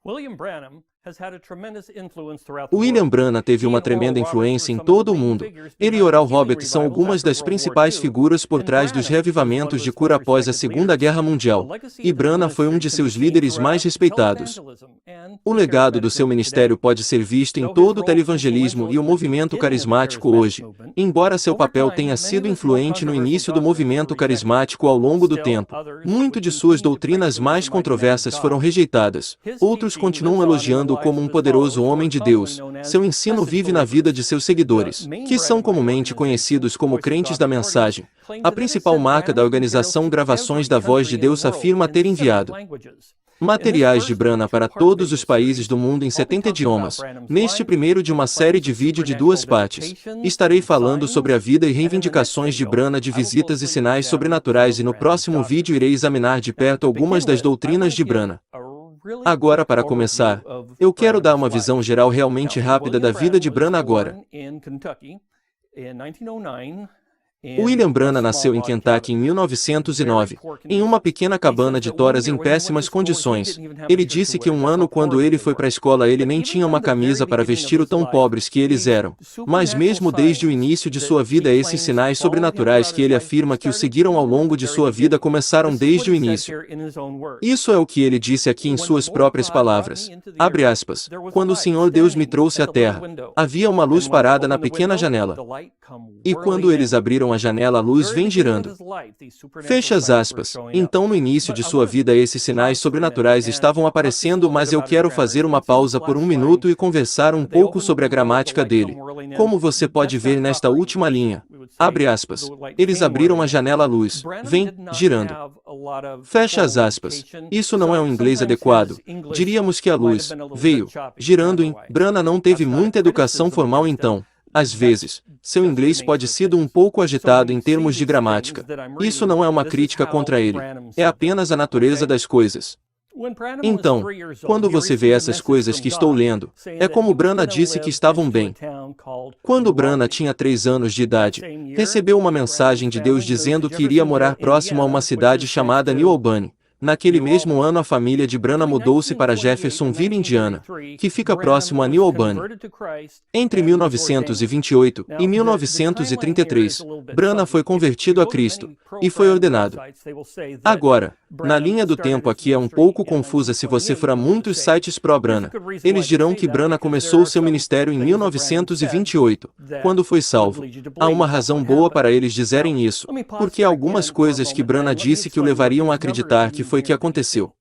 William Branham teve uma tremenda influência em todo o mundo. Ele e Oral Roberts são algumas das principais figuras por trás dos reavivamentos de cura após a Segunda Guerra Mundial, e Branham foi um de seus líderes mais respeitados. O legado do seu ministério pode ser visto em todo o televangelismo e o movimento carismático hoje, embora seu papel tenha sido influente no início do movimento carismático ao longo do tempo. Muito de suas doutrinas mais controversas foram rejeitadas. Outros continuam elogiando-o como um poderoso homem de Deus. Seu ensino vive na vida de seus seguidores, que são comumente conhecidos como crentes da mensagem. A principal marca da organização Gravações da Voz de Deus afirma ter enviado materiais de Branham para todos os países do mundo em 70 idiomas. Neste primeiro de uma série de vídeo de 2 partes, estarei falando sobre a vida e reivindicações de Branham de visitas e sinais sobrenaturais, e no próximo vídeo irei examinar de perto algumas das doutrinas de Branham. Agora, para começar, eu quero dar uma visão geral realmente rápida da vida de Branham agora. William Branham nasceu em Kentucky em 1909, em uma pequena cabana de toras em péssimas condições. Ele disse que um ano quando ele foi para a escola ele nem tinha uma camisa para vestir, o tão pobres que eles eram. Mas mesmo desde o início de sua vida, esses sinais sobrenaturais que ele afirma que o seguiram ao longo de sua vida começaram desde o início. Isso é o que ele disse aqui em suas próprias palavras. Abre aspas. Quando o Senhor Deus me trouxe à terra, havia uma luz parada na pequena janela. E quando eles abriram a janela, a luz vem girando. Fecha as aspas. Então, no início de sua vida, esses sinais sobrenaturais estavam aparecendo, mas eu quero fazer uma pausa por 1 minuto e conversar um pouco sobre a gramática dele. Como você pode ver nesta última linha. Abre aspas. Eles abriram a janela, a luz vem girando. Fecha as aspas. Isso não é um inglês adequado. Diríamos que a luz veio girando. Branham não teve muita educação formal, então, às vezes, seu inglês pode ser um pouco agitado em termos de gramática. Isso não é uma crítica contra ele. É apenas a natureza das coisas. Então, quando você vê essas coisas que estou lendo, é como Branham disse que estavam bem. Quando Branham tinha 3 anos de idade, recebeu uma mensagem de Deus dizendo que iria morar próximo a uma cidade chamada New Albany. Naquele mesmo ano, a família de Branham mudou-se para Jeffersonville, Indiana, que fica próximo a New Albany. Entre 1928 e 1933, Branham foi convertido a Cristo e foi ordenado. Agora, na linha do tempo aqui é um pouco confusa se você for a muitos sites pró-Branham. Eles dirão que Branham começou seu ministério em 1928, quando foi salvo. Há uma razão boa para eles dizerem isso, porque há algumas coisas que Branham disse que o levariam a acreditar que foi que aconteceu.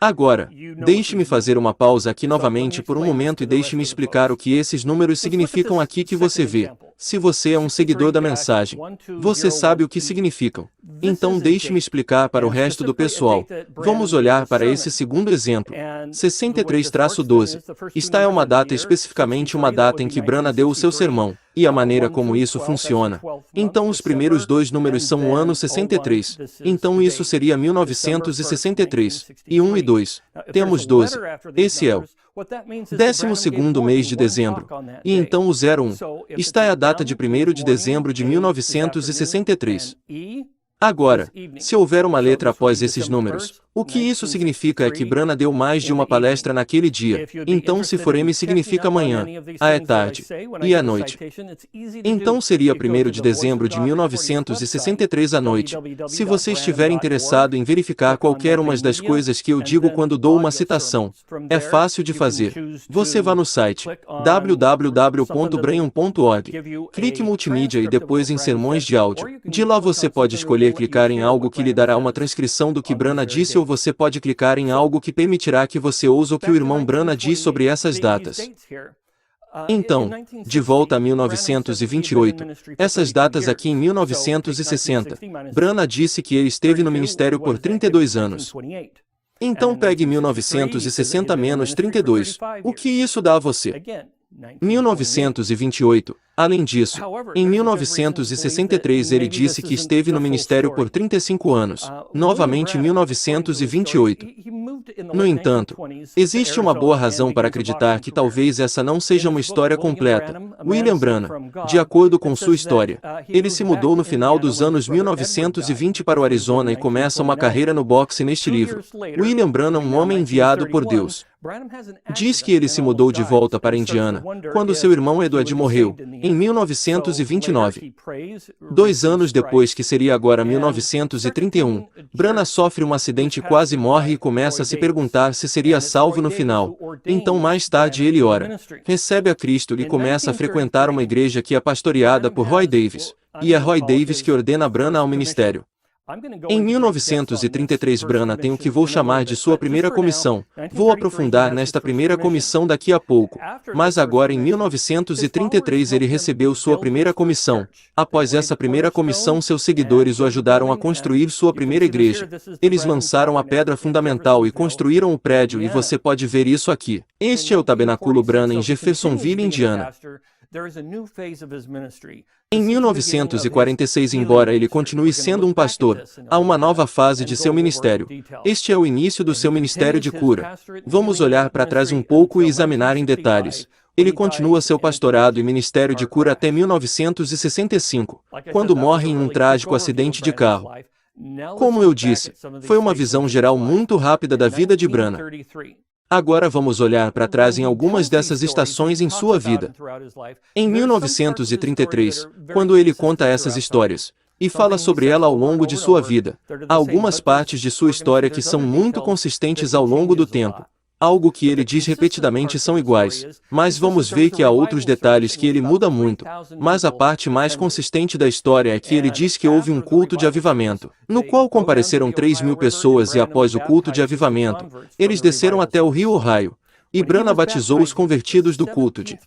Agora, deixe-me fazer uma pausa aqui novamente por um momento e deixe-me explicar o que esses números significam aqui que você vê. Se você é um seguidor da mensagem, você sabe o que significam. Então deixe-me explicar para o resto do pessoal. Vamos olhar para esse segundo exemplo. 63-12. Esta é uma data, especificamente uma data em que Branham deu o seu sermão, e a maneira como isso funciona. Então os primeiros 2 números são o ano 63. Então isso seria 1963. E 1 e 2. Temos 12. Esse é o 12º mês de dezembro. E então o 01. Esta é a data de 1º de dezembro de 1963. Agora, se houver uma letra após esses números, o que isso significa é que Branham deu mais de uma palestra naquele dia. Então se for M significa manhã, A é tarde, e à noite. Então seria 1º de dezembro de 1963 à noite. Se você estiver interessado em verificar qualquer uma das coisas que eu digo quando dou uma citação, é fácil de fazer. Você vá no site www.branham.org, clique em multimídia e depois em sermões de áudio. De lá você pode escolher clicar em algo que lhe dará uma transcrição do que Branham disse, ou você pode clicar em algo que permitirá que você ouça o que o irmão Branham diz sobre essas datas. Então, de volta a 1928, essas datas aqui em 1960, Branham disse que ele esteve no ministério por 32 anos. Então pegue 1960 menos 32. O que isso dá a você? 1928. Além disso, em 1963 ele disse que esteve no ministério por 35 anos, novamente em 1928. No entanto, existe uma boa razão para acreditar que talvez essa não seja uma história completa. William Branham, de acordo com sua história, ele se mudou no final dos anos 1920 para o Arizona e começa uma carreira no boxe neste livro. William Branham, um homem enviado por Deus, diz que ele se mudou de volta para Indiana, quando seu irmão Edward morreu, em 1929. 2 anos depois, que seria agora 1931, Branham sofre um acidente e quase morre e começa a se perguntar se seria salvo no final. Então mais tarde ele ora, recebe a Cristo e começa a frequentar uma igreja que é pastoreada por Roy Davis, e é Roy Davis que ordena Branham ao ministério. Em 1933 Branham tem o que vou chamar de sua primeira comissão. Vou aprofundar nesta primeira comissão daqui a pouco. Mas agora em 1933 ele recebeu sua primeira comissão. Após essa primeira comissão seus seguidores o ajudaram a construir sua primeira igreja. Eles lançaram a pedra fundamental e construíram o prédio e você pode ver isso aqui. Este é o Tabernáculo Branham em Jeffersonville, Indiana. Em 1946, embora ele continue sendo um pastor, há uma nova fase de seu ministério. Este é o início do seu ministério de cura. Vamos olhar para trás um pouco e examinar em detalhes. Ele continua seu pastorado e ministério de cura até 1965, quando morre em um trágico acidente de carro. Como eu disse, foi uma visão geral muito rápida da vida de Branham. Agora vamos olhar para trás em algumas dessas estações em sua vida. Em 1933, quando ele conta essas histórias, e fala sobre ela ao longo de sua vida, há algumas partes de sua história que são muito consistentes ao longo do tempo. Algo que ele diz repetidamente são iguais, mas vamos ver que há outros detalhes que ele muda muito. Mas a parte mais consistente da história é que ele diz que houve um culto de avivamento, no qual compareceram 3.000 pessoas e após o culto de avivamento, eles desceram até o rio Ohio, e Branham batizou os convertidos do culto de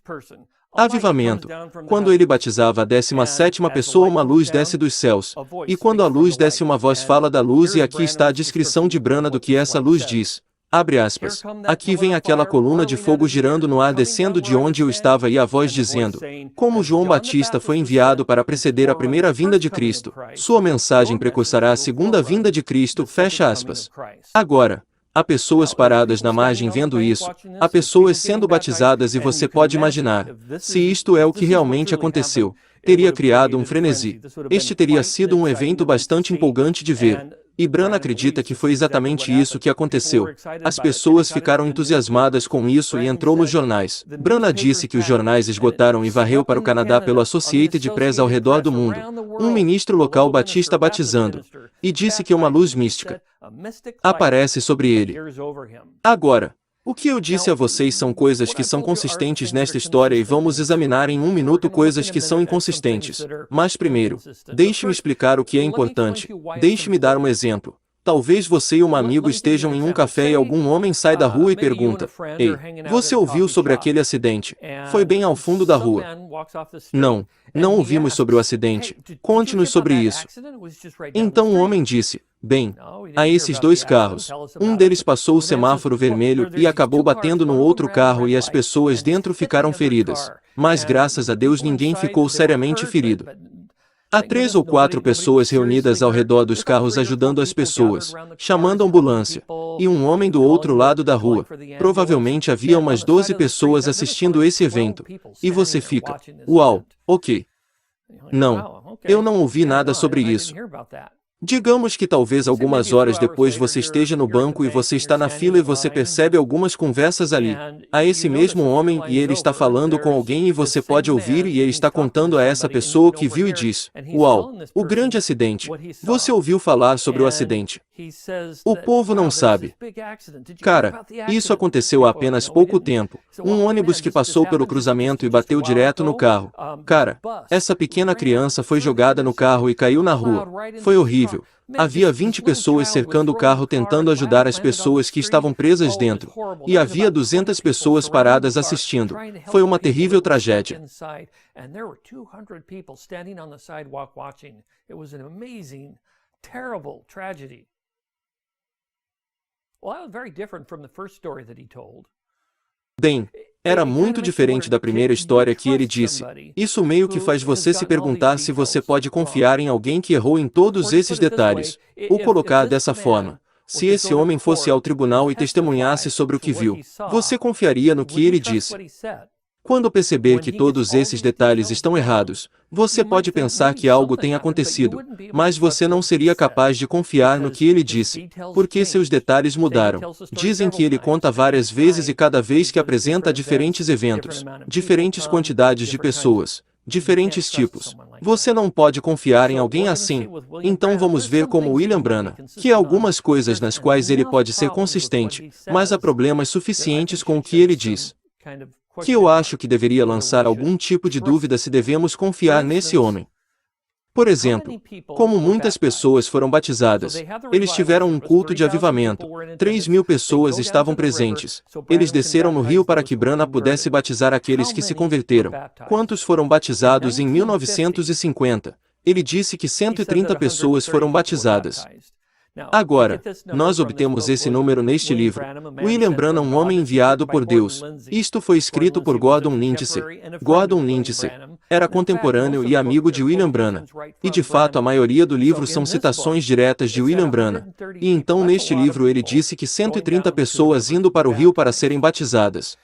avivamento. Quando ele batizava a 17ª pessoa, uma luz desce dos céus, e quando a luz desce, uma voz fala da luz, e aqui está a descrição de Branham do que essa luz diz. Abre aspas. Aqui vem aquela coluna de fogo girando no ar descendo de onde eu estava e a voz dizendo, como João Batista foi enviado para preceder a primeira vinda de Cristo, sua mensagem precursará a segunda vinda de Cristo, fecha aspas. Agora, há pessoas paradas na margem vendo isso, há pessoas sendo batizadas e você pode imaginar, se isto é o que realmente aconteceu, teria criado um frenesi. Este teria sido um evento bastante empolgante de ver. E Branham acredita que foi exatamente isso que aconteceu. As pessoas ficaram entusiasmadas com isso e entrou nos jornais. Branham disse que os jornais esgotaram e varreu para o Canadá pelo Associated Press ao redor do mundo. Um ministro local batista batizando. E disse que uma luz mística aparece sobre ele. Agora, o que eu disse a vocês são coisas que são consistentes nesta história e vamos examinar em um minuto coisas que são inconsistentes. Mas primeiro, deixe-me explicar o que é importante. Deixe-me dar um exemplo. Talvez você e um amigo estejam em um café e algum homem sai da rua e pergunta, ei, você ouviu sobre aquele acidente? Foi bem ao fundo da rua. Não, não ouvimos sobre o acidente. Conte-nos sobre isso. Então o homem disse, bem, há esses 2 carros. Um deles passou o semáforo vermelho e acabou batendo no outro carro e as pessoas dentro ficaram feridas. Mas graças a Deus ninguém ficou seriamente ferido. Há 3 ou 4 pessoas reunidas ao redor dos carros ajudando as pessoas, chamando a ambulância. E um homem do outro lado da rua. Provavelmente havia umas 12 pessoas assistindo esse evento. E você fica, uau, ok. Não, eu não ouvi nada sobre isso. Digamos que talvez algumas horas depois você esteja no banco e você está na fila e você percebe algumas conversas ali. Há esse mesmo homem e ele está falando com alguém e você pode ouvir e ele está contando a essa pessoa o que viu e diz, uau, o grande acidente. Você ouviu falar sobre o acidente. O povo não sabe. Cara, isso aconteceu há apenas pouco tempo. Um ônibus que passou pelo cruzamento e bateu direto no carro. Cara, essa pequena criança foi jogada no carro e caiu na rua. Foi horrível. Havia 20 pessoas cercando o carro tentando ajudar as pessoas que estavam presas dentro. E havia 200 pessoas paradas assistindo. Foi uma terrível tragédia. Bem, Era muito diferente da primeira história que ele disse. Isso meio que faz você se perguntar se você pode confiar em alguém que errou em todos esses detalhes. O colocar dessa forma. Se esse homem fosse ao tribunal e testemunhasse sobre o que viu, você confiaria no que ele disse? Quando perceber que todos esses detalhes estão errados, você pode pensar que algo tem acontecido, mas você não seria capaz de confiar no que ele disse, porque seus detalhes mudaram. Dizem que ele conta várias vezes e cada vez que apresenta diferentes eventos, diferentes quantidades de pessoas, diferentes tipos. Você não pode confiar em alguém assim. Então vamos ver como William Branham, que há algumas coisas nas quais ele pode ser consistente, mas há problemas suficientes com o que ele diz, que eu acho que deveria lançar algum tipo de dúvida se devemos confiar nesse homem. Por exemplo, como muitas pessoas foram batizadas, eles tiveram um culto de avivamento, 3.000 pessoas estavam presentes, eles desceram no rio para que Branham pudesse batizar aqueles que se converteram. Quantos foram batizados em 1950? Ele disse que 130 pessoas foram batizadas. Agora, nós obtemos esse número neste livro. William Branham, um homem enviado por Deus. Isto foi escrito por Gordon Lindsay. Gordon Lindsay era contemporâneo e amigo de William Branham. E de fato a maioria do livro são citações diretas de William Branham. E então neste livro ele disse que 130 pessoas indo para o rio para serem batizadas.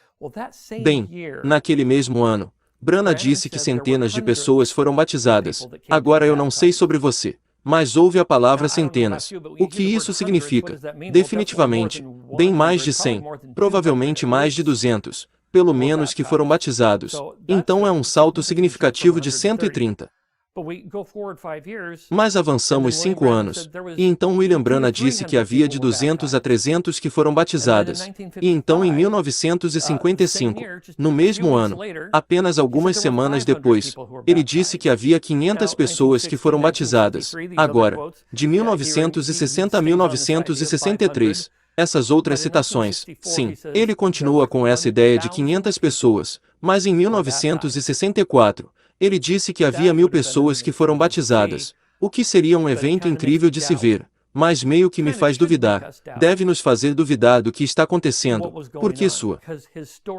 Bem, naquele mesmo ano, Branham disse que centenas de pessoas foram batizadas. Agora eu não sei sobre você, mas ouve a palavra centenas. O que isso significa? Definitivamente, bem mais de 100, provavelmente mais de 200, pelo menos que foram batizados. Então é um salto significativo de 130. Mas avançamos 5 anos, e então William Branham disse que havia de 200 a 300 que foram batizadas. E então em 1955, no mesmo ano, apenas algumas semanas depois, ele disse que havia 500 pessoas que foram batizadas. Agora, de 1960 a 1963, essas outras citações, sim, ele continua com essa ideia de 500 pessoas, mas em 1964, ele disse que havia 1.000 pessoas que foram batizadas, o que seria um evento incrível de se ver, mas meio que me faz duvidar, deve nos fazer duvidar do que está acontecendo, porque sua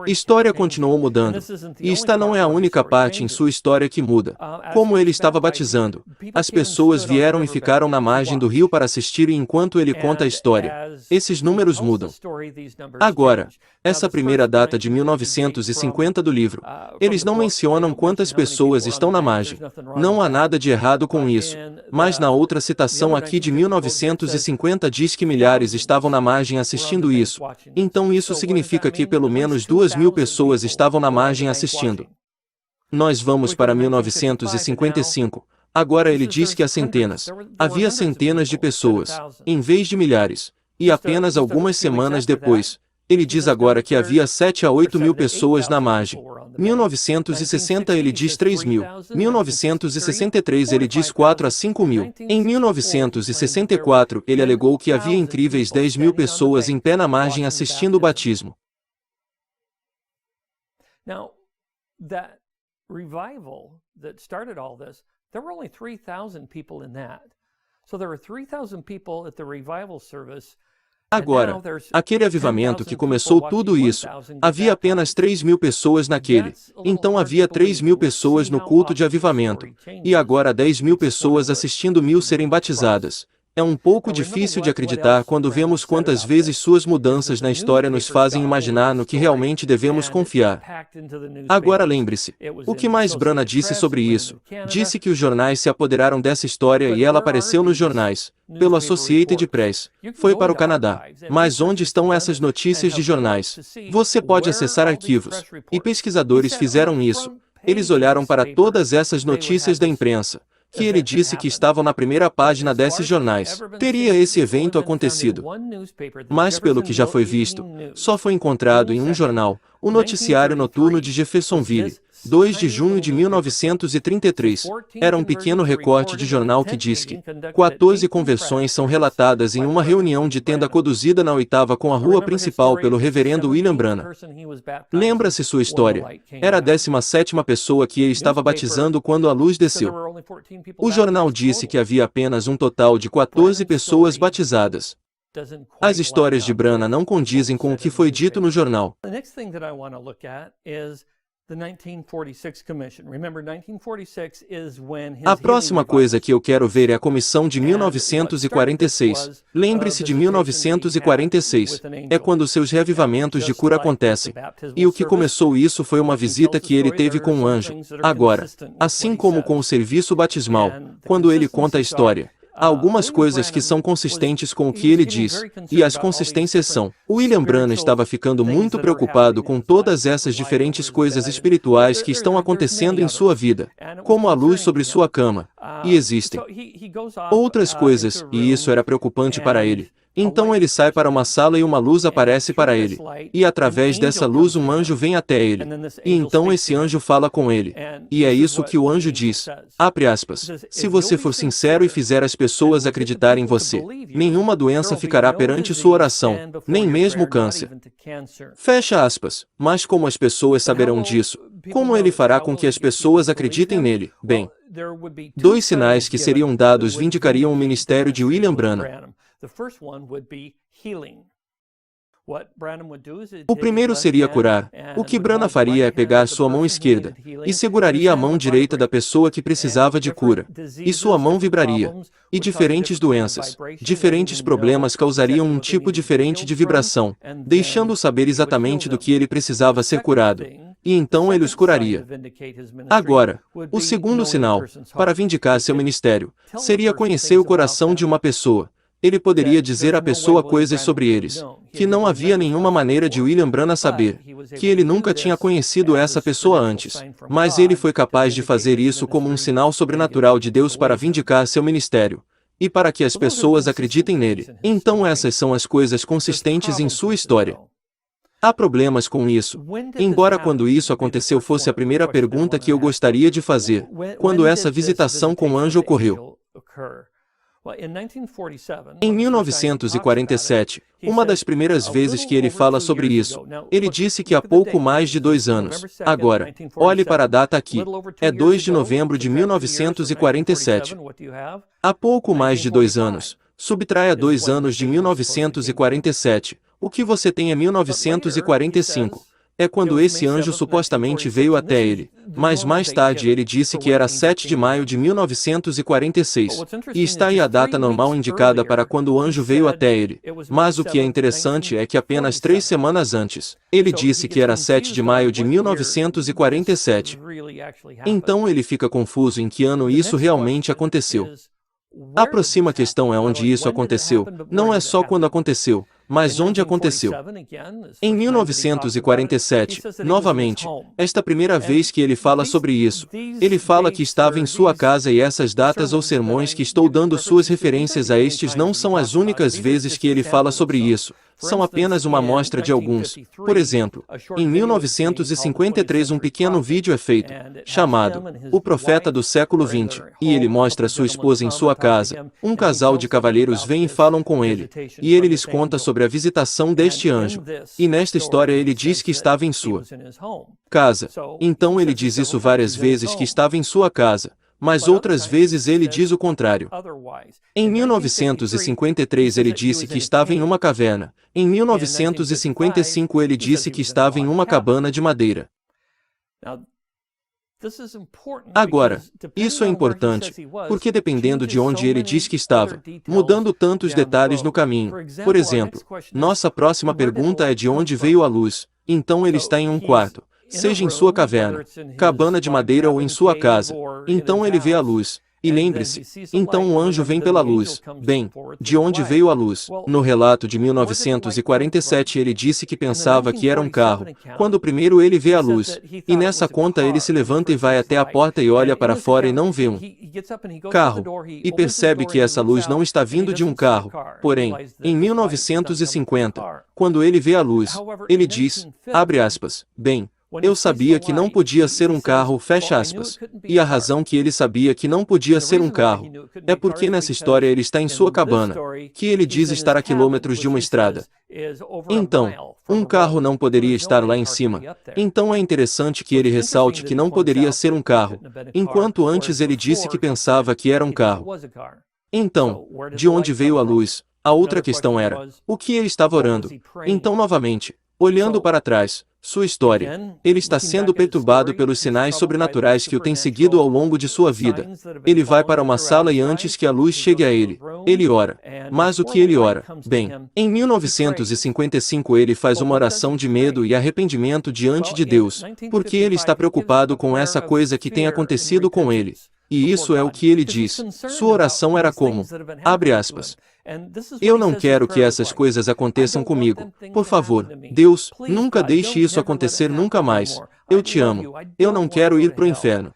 história continuou mudando, e esta não é a única parte em sua história que muda. Como ele estava batizando, as pessoas vieram e ficaram na margem do rio para assistir enquanto ele conta a história. Esses números mudam. Agora, essa primeira data de 1950 do livro, eles não mencionam quantas pessoas estão na margem. Não há nada de errado com isso. Mas na outra citação aqui de 1950 diz que milhares estavam na margem assistindo isso. Então isso significa que pelo menos 2.000 pessoas estavam na margem assistindo. Nós vamos para 1955. Agora ele diz que há centenas. Havia centenas de pessoas, em vez de milhares. E apenas algumas semanas depois, ele diz agora que havia 7 a 8 mil pessoas na margem. 1960 ele diz 3.000. 1963 ele diz 4 a 5 mil. Em 1964 ele alegou que havia incríveis 10.000 pessoas em pé na margem assistindo o batismo. Now, that revival that started all this, there were only 3,000 people in that. So there were 3,000 people at the revival service. Agora, aquele avivamento que começou tudo isso, havia apenas 3.000 pessoas naquele. Então havia 3.000 pessoas no culto de avivamento. E agora 10.000 pessoas assistindo 1.000 serem batizadas. É um pouco difícil de acreditar quando vemos quantas vezes suas mudanças na história nos fazem imaginar no que realmente devemos confiar. Agora lembre-se, o que mais Branham disse sobre isso? Disse que os jornais se apoderaram dessa história e ela apareceu nos jornais, pelo Associated Press. Foi para o Canadá. Mas onde estão essas notícias de jornais? Você pode acessar arquivos. E pesquisadores fizeram isso. Eles olharam para todas essas notícias da imprensa, que ele disse que estavam na primeira página desses jornais. Teria esse evento acontecido. Mas pelo que já foi visto, só foi encontrado em um jornal, o Noticiário Noturno de Jeffersonville, 2 de junho de 1933. Era um pequeno recorte de jornal que diz que 14 conversões são relatadas em uma reunião de tenda conduzida na 8ª com a rua principal pelo reverendo William Branham. Lembra-se sua história. Era a 17ª pessoa que ele estava batizando quando a luz desceu. O jornal disse que havia apenas um total de 14 pessoas batizadas. As histórias de Branham não condizem com o que foi dito no jornal. The next thing that I want to look at is the 1946 Commission. Remember, 1946 is when his A próxima healing coisa que eu quero ver é a comissão de 1946. Lembre-se de 1946. É quando seus reavivamentos de cura acontecem. E o que começou isso foi uma visita que ele teve com um anjo. Agora, assim como com o serviço batismal, quando ele conta a história, há algumas coisas que são consistentes com o que ele diz, e as consistências são: William Branham estava ficando muito preocupado com todas essas diferentes coisas espirituais que estão acontecendo em sua vida, como a luz sobre sua cama, e existem outras coisas, e isso era preocupante para ele. Então ele sai para uma sala e uma luz aparece para ele. E através dessa luz um anjo vem até ele. E então esse anjo fala com ele. E é isso que o anjo diz. Abre aspas. Se você for sincero e fizer as pessoas acreditarem em você, nenhuma doença ficará perante sua oração, nem mesmo câncer. Fecha aspas. Mas como as pessoas saberão disso? Como ele fará com que as pessoas acreditem nele? Bem, dois sinais que seriam dados vindicariam o ministério de William Branham. O primeiro seria curar. O que Branham faria é pegar sua mão esquerda e seguraria a mão direita da pessoa que precisava de cura. E sua mão vibraria. E diferentes doenças, diferentes problemas causariam um tipo diferente de vibração, deixando-o saber exatamente do que ele precisava ser curado. E então ele os curaria. Agora, o segundo sinal, para vindicar seu ministério, seria conhecer o coração de uma pessoa. Ele poderia dizer à pessoa coisas sobre eles, que não havia nenhuma maneira de William Branham saber, que ele nunca tinha conhecido essa pessoa antes, mas ele foi capaz de fazer isso como um sinal sobrenatural de Deus para vindicar seu ministério, e para que as pessoas acreditem nele. Então essas são as coisas consistentes em sua história. Há problemas com isso. Embora quando isso aconteceu fosse a primeira pergunta que eu gostaria de fazer, quando essa visitação com o anjo ocorreu. Em 1947, uma das primeiras vezes que ele fala sobre isso, ele disse que há pouco mais de 2 anos. Agora, olhe para a data aqui. É 2 de novembro de 1947. Há pouco mais de 2 anos. Subtraia 2 anos de 1947. O que você tem é 1945. É quando esse anjo supostamente veio até ele, mas mais tarde ele disse que era 7 de maio de 1946, e está aí a data normal indicada para quando o anjo veio até ele. Mas o que é interessante é que apenas 3 semanas antes, ele disse que era 7 de maio de 1947. Então ele fica confuso em que ano isso realmente aconteceu. A próxima questão é onde isso aconteceu, não é só quando aconteceu, mas onde aconteceu. Em 1947, novamente, esta primeira vez que ele fala sobre isso, ele fala que estava em sua casa e essas datas ou sermões que estou dando suas referências a estes não são as únicas vezes que ele fala sobre isso. São apenas uma amostra de alguns. Por exemplo, em 1953 um pequeno vídeo é feito, chamado O Profeta do Século XX, e ele mostra sua esposa em sua casa. Um casal de cavalheiros vem e falam com ele, e ele lhes conta sobre a visitação deste anjo. E nesta história ele diz que estava em sua casa. Então ele diz isso várias vezes que estava em sua casa. Mas outras vezes ele diz o contrário. Em 1953 ele disse que estava em uma caverna. Em 1955 ele disse que estava em uma cabana de madeira. Agora, isso é importante, porque dependendo de onde ele diz que estava, mudando tantos detalhes no caminho. Por exemplo, nossa próxima pergunta é de onde veio a luz. Então ele está em um quarto. Seja em sua caverna, cabana de madeira ou em sua casa, então ele vê a luz. E lembre-se, então o anjo vem pela luz. Bem, de onde veio a luz? No relato de 1947 ele disse que pensava que era um carro, quando primeiro ele vê a luz. E nessa conta ele se levanta e vai até a porta e olha para fora e não vê um carro. E percebe que essa luz não está vindo de um carro. Porém, em 1950, quando ele vê a luz, ele diz, abre aspas, bem, eu sabia que não podia ser um carro, fecha aspas. E a razão que ele sabia que não podia ser um carro é porque nessa história ele está em sua cabana, que ele diz estar a quilômetros de uma estrada. Então, um carro não poderia estar lá em cima. Então é interessante que ele ressalte que não poderia ser um carro, enquanto antes ele disse que pensava que era um carro. Então, de onde veio a luz? A outra questão era, o que ele estava orando? Então novamente, olhando para trás, sua história, ele está sendo perturbado pelos sinais sobrenaturais que o têm seguido ao longo de sua vida. Ele vai para uma sala e antes que a luz chegue a ele, ele ora. Mas o que ele ora? Bem, em 1955 ele faz uma oração de medo e arrependimento diante de Deus, porque ele está preocupado com essa coisa que tem acontecido com ele. E isso é o que ele diz. Sua oração era como, abre aspas, eu não quero que essas coisas aconteçam comigo. Por favor, Deus, nunca deixe isso acontecer nunca mais. Eu te amo. Eu não quero ir para o inferno.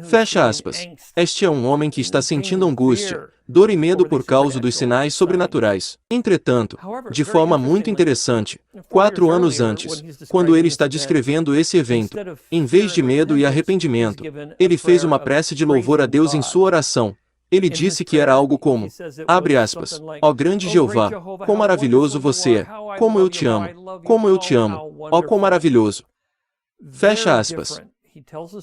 Fecha aspas. Este é um homem que está sentindo angústia, dor e medo por causa dos sinais sobrenaturais. Entretanto, de forma muito interessante, 4 anos antes, quando ele está descrevendo esse evento, em vez de medo e arrependimento, ele fez uma prece de louvor a Deus em sua oração. Ele disse que era algo como, abre aspas, ó grande Jeová, quão maravilhoso você é, como eu te amo, ó quão maravilhoso. Fecha aspas.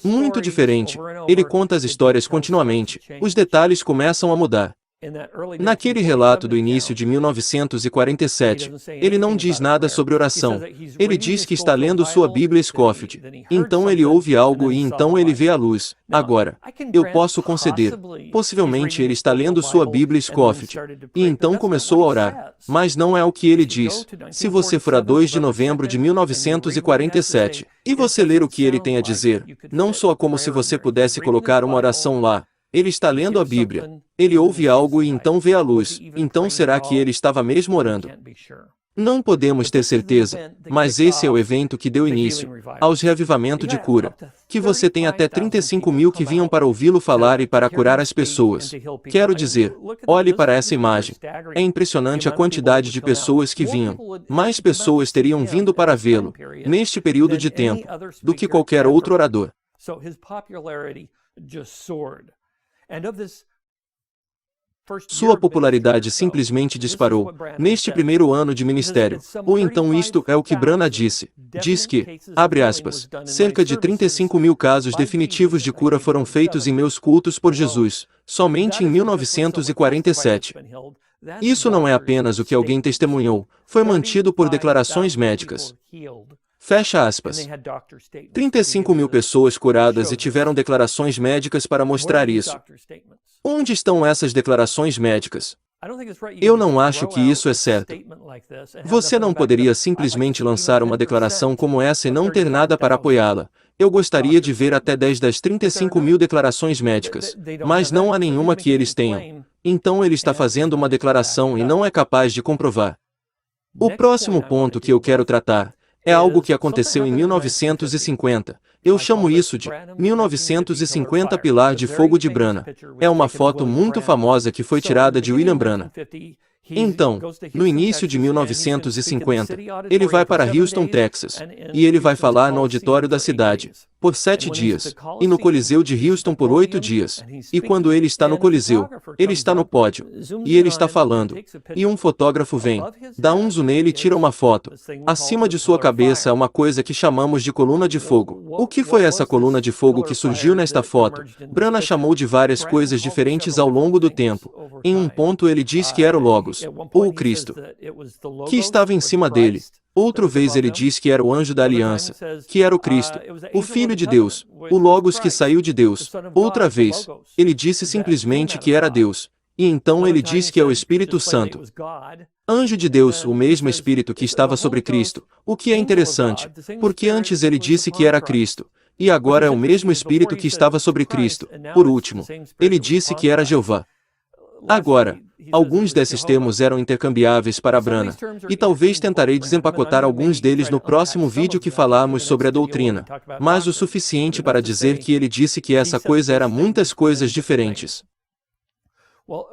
Muito diferente, ele conta as histórias continuamente, os detalhes começam a mudar. Naquele relato do início de 1947, ele não diz nada sobre oração. Ele diz que está lendo sua Bíblia Scofield. Então ele ouve algo e então ele vê a luz. Agora, eu posso conceder. Possivelmente ele está lendo sua Bíblia Scofield. E então começou a orar. Mas não é o que ele diz. Se você for a 2 de novembro de 1947, e você ler o que ele tem a dizer, não soa como se você pudesse colocar uma oração lá. Ele está lendo a Bíblia. Ele ouve algo e então vê a luz. Então será que ele estava mesmo orando? Não podemos ter certeza, mas esse é o evento que deu início aos reavivamento de cura. Que você tem até 35 mil que vinham para ouvi-lo falar e para curar as pessoas. Quero dizer, olhe para essa imagem. É impressionante a quantidade de pessoas que vinham. Mais pessoas teriam vindo para vê-lo, neste período de tempo, do que qualquer outro orador. Sua popularidade simplesmente disparou, neste primeiro ano de ministério. Ou então isto é o que Branham disse. Diz que, abre aspas, cerca de 35 mil casos definitivos de cura foram feitos em meus cultos por Jesus, somente em 1947. Isso não é apenas o que alguém testemunhou, foi mantido por declarações médicas. Fecha aspas. 35 mil pessoas curadas e tiveram declarações médicas para mostrar isso. Onde estão essas declarações médicas? Eu não acho que isso é certo. Você não poderia simplesmente lançar uma declaração como essa e não ter nada para apoiá-la. Eu gostaria de ver até 10 das 35 mil declarações médicas, mas não há nenhuma que eles tenham. Então ele está fazendo uma declaração e não é capaz de comprovar. O próximo ponto que eu quero tratar é algo que aconteceu em 1950. Eu chamo isso de 1950 Pilar de Fogo de Branham. É uma foto muito famosa que foi tirada de William Branham. Então, no início de 1950, ele vai para Houston, Texas, e ele vai falar no auditório da cidade, por 7 dias, e no Coliseu de Houston por 8 dias. E quando ele está no Coliseu, ele está no pódio, e ele está falando, e um fotógrafo vem, dá um zoom nele e tira uma foto. Acima de sua cabeça é uma coisa que chamamos de coluna de fogo. O que foi essa coluna de fogo que surgiu nesta foto? Branham chamou de várias coisas diferentes ao longo do tempo. Em um ponto ele diz que era o Logos, ou o Cristo, que estava em cima dele. Outra vez ele diz que era o anjo da aliança, que era o Cristo, o Filho de Deus, o Logos que saiu de Deus. Outra vez, ele disse simplesmente que era Deus. E então ele diz que é o Espírito Santo. Anjo de Deus, o mesmo Espírito que estava sobre Cristo, o que é interessante, porque antes ele disse que era Cristo, e agora é o mesmo Espírito que estava sobre Cristo. Por último, ele disse que era Jeová. Agora, alguns desses termos eram intercambiáveis para Branham, e talvez tentarei desempacotar alguns deles no próximo vídeo que falarmos sobre a doutrina, mas o suficiente para dizer que ele disse que essa coisa era muitas coisas diferentes.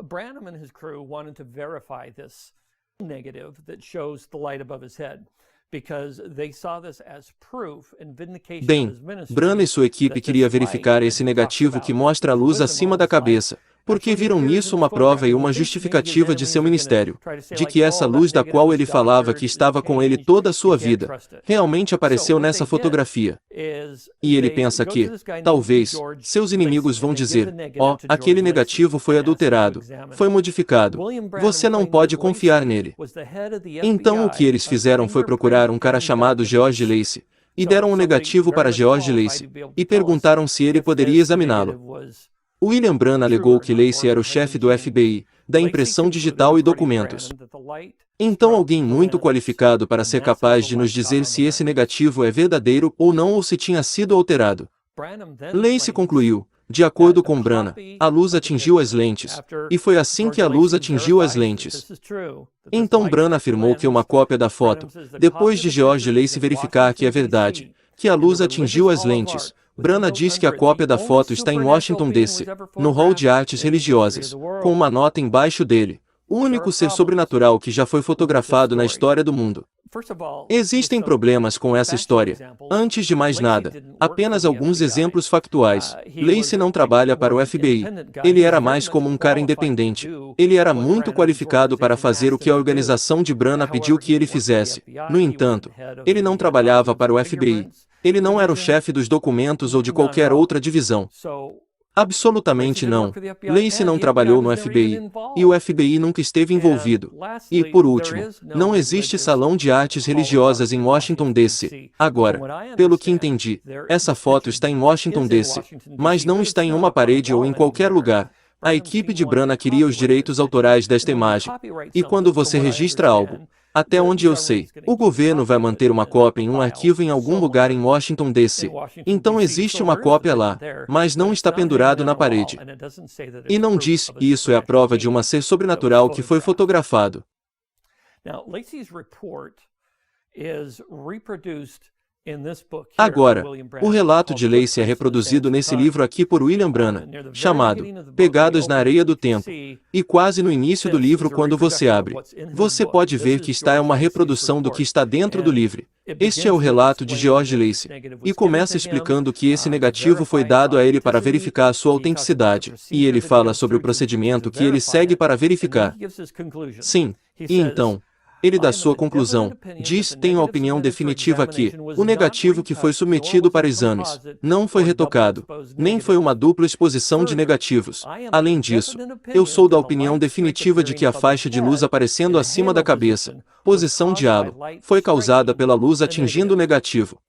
Branham and his crew wanted to verify this negative that shows the light above his head. Bem, Branham e sua equipe queria verificar esse negativo que mostra a luz acima da cabeça, porque viram nisso uma prova e uma justificativa de seu ministério, de que essa luz da qual ele falava que estava com ele toda a sua vida, realmente apareceu nessa fotografia. E ele pensa que, talvez, seus inimigos vão dizer, ó, aquele negativo foi adulterado, foi modificado, você não pode confiar nele. Então o que eles fizeram foi procurar um cara chamado George Lacy, e deram um negativo para George Lacy, e perguntaram se ele poderia examiná-lo. William Branham alegou que Lacy era o chefe do FBI, da impressão digital e documentos. Então alguém muito qualificado para ser capaz de nos dizer se esse negativo é verdadeiro ou não ou se tinha sido alterado. Lacy concluiu, de acordo com Branham, a luz atingiu as lentes, e foi assim que a luz atingiu as lentes. Então Branham afirmou que uma cópia da foto, depois de George Lacy verificar que é verdade, que a luz atingiu as lentes, Branham diz que a cópia da foto está em Washington, D.C., no Hall de Artes Religiosas, com uma nota embaixo dele, o único ser sobrenatural que já foi fotografado na história do mundo. Existem problemas com essa história. Antes de mais nada, apenas alguns exemplos factuais. Lacy não trabalha para o FBI. Ele era mais como um cara independente. Ele era muito qualificado para fazer o que a organização de Branham pediu que ele fizesse. No entanto, ele não trabalhava para o FBI. Ele não era o chefe dos documentos ou de qualquer outra divisão. Absolutamente não. Lacy não trabalhou no FBI, e o FBI nunca esteve envolvido. E, por último, não existe salão de artes religiosas em Washington, D.C. Agora, pelo que entendi, essa foto está em Washington, D.C., mas não está em uma parede ou em qualquer lugar. A equipe de Branham queria os direitos autorais desta imagem. E quando você registra algo, até onde eu sei, o governo vai manter uma cópia em um arquivo em algum lugar em Washington, D.C. Então existe uma cópia lá, mas não está pendurado na parede. E não diz que isso é a prova de um ser sobrenatural que foi fotografado. Agora, o relato de Lacy é reproduzido nesse livro aqui por William Branham, chamado Pegadas na Areia do Tempo. E quase no início do livro, quando você abre, você pode ver que está uma reprodução do que está dentro do livro. Este é o relato de George Lacy. E começa explicando que esse negativo foi dado a ele para verificar a sua autenticidade. E ele fala sobre o procedimento que ele segue para verificar. Sim, e então, ele dá sua conclusão, diz, tenho a opinião definitiva que, o negativo que foi submetido para exames, não foi retocado, nem foi uma dupla exposição de negativos. Além disso, eu sou da opinião definitiva de que a faixa de luz aparecendo acima da cabeça, posição de halo, foi causada pela luz atingindo o negativo.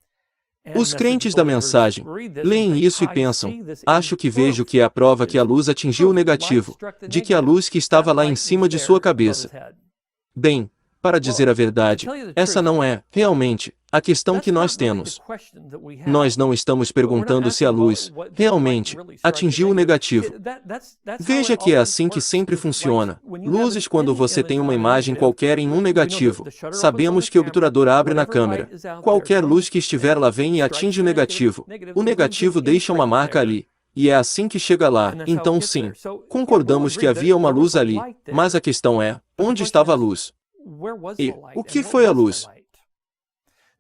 Os crentes da mensagem leem isso e pensam, acho que vejo que é a prova que a luz atingiu o negativo, de que a luz que estava lá em cima de sua cabeça. Bem, para dizer a verdade, essa não é, realmente, a questão que nós temos. Nós não estamos perguntando se a luz, realmente, atingiu o negativo. Veja que é assim que sempre funciona. Luzes quando você tem uma imagem qualquer em um negativo. Sabemos que o obturador abre na câmera. Qualquer luz que estiver lá vem e atinge o negativo. O negativo deixa uma marca ali. E é assim que chega lá. Então sim, concordamos que havia uma luz ali. Mas a questão é, onde estava a luz? E o que foi a luz?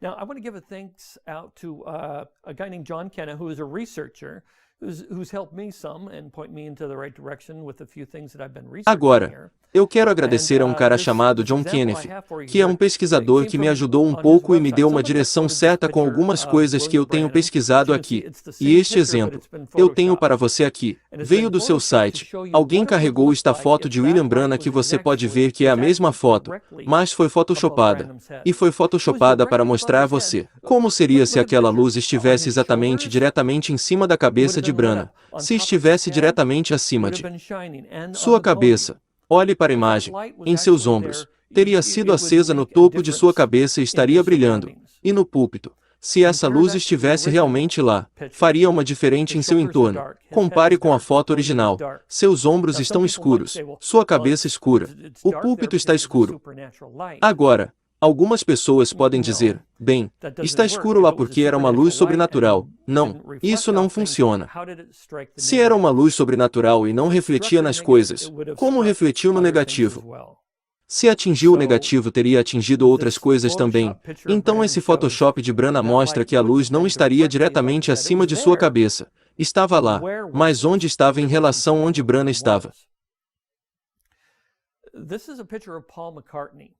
Now, I want to give a thanks out to a guy named John Kenna, who is a researcher, who's helped me some and point me into the right direction with a few things that I've been researching here. Eu quero agradecer a um cara chamado John Kenneth, que é um pesquisador que me ajudou um pouco e me deu uma direção certa com algumas coisas que eu tenho pesquisado aqui. E este exemplo, eu tenho para você aqui, veio do seu site. Alguém carregou esta foto de William Branham que você pode ver que é a mesma foto, mas foi photoshopada. E foi photoshopada para mostrar a você como seria se aquela luz estivesse exatamente diretamente em cima da cabeça de Branham, se estivesse diretamente acima de sua cabeça. Olhe para a imagem, em seus ombros, teria sido acesa no topo de sua cabeça e estaria brilhando. E no púlpito, se essa luz estivesse realmente lá, faria uma diferença em seu entorno. Compare com a foto original. Seus ombros estão escuros, sua cabeça escura, o púlpito está escuro. Agora, algumas pessoas podem dizer, bem, está escuro lá porque era uma luz sobrenatural. Não, isso não funciona. Se era uma luz sobrenatural e não refletia nas coisas, como refletiu no negativo? Se atingiu o negativo, teria atingido outras coisas também. Então esse Photoshop de Branham mostra que a luz não estaria diretamente acima de sua cabeça. estava lá, mas onde estava em relação onde Branham estava? This is a picture of Paul McCartney,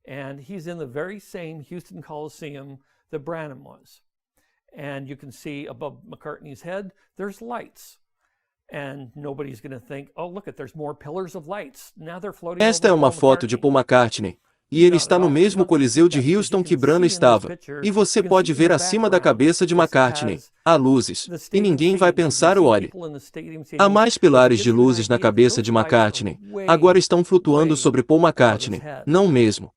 and he's in the very same Houston Coliseum that Branham was. And you can see above McCartney's head, there's lights. And nobody's going to think, oh, look, there's more pillars of lights. Now they're floating Esta é over uma Paul foto de McCartney. Paul McCartney. E ele está no mesmo Coliseu de Houston que Branham estava. E você pode ver acima da cabeça de McCartney. Há luzes. E ninguém vai pensar ou olhe. Há mais pilares de luzes na cabeça de McCartney. Agora estão flutuando sobre Paul McCartney. Não mesmo.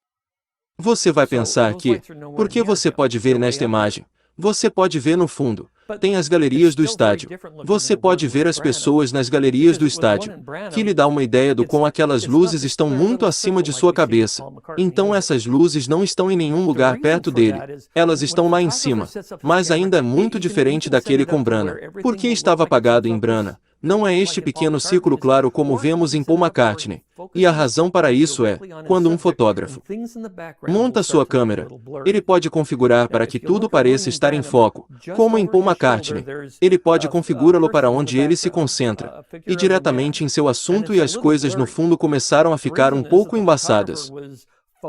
Você vai pensar que, porque você pode ver nesta imagem, você pode ver no fundo. Tem as galerias do estádio. Você pode ver as pessoas nas galerias do estádio, que lhe dá uma ideia do quão aquelas luzes estão muito acima de sua cabeça. Então essas luzes não estão em nenhum lugar perto dele. Elas estão lá em cima. Mas ainda é muito diferente daquele com Branham. Por que estava apagado em Branham? Não é este pequeno círculo claro como vemos em Paul McCartney. E a razão para isso é, quando um fotógrafo monta sua câmera, ele pode configurar para que tudo pareça estar em foco, como em Paul McCartney. Ele pode configurá-lo para onde ele se concentra, e diretamente em seu assunto, e as coisas no fundo começaram a ficar um pouco embaçadas.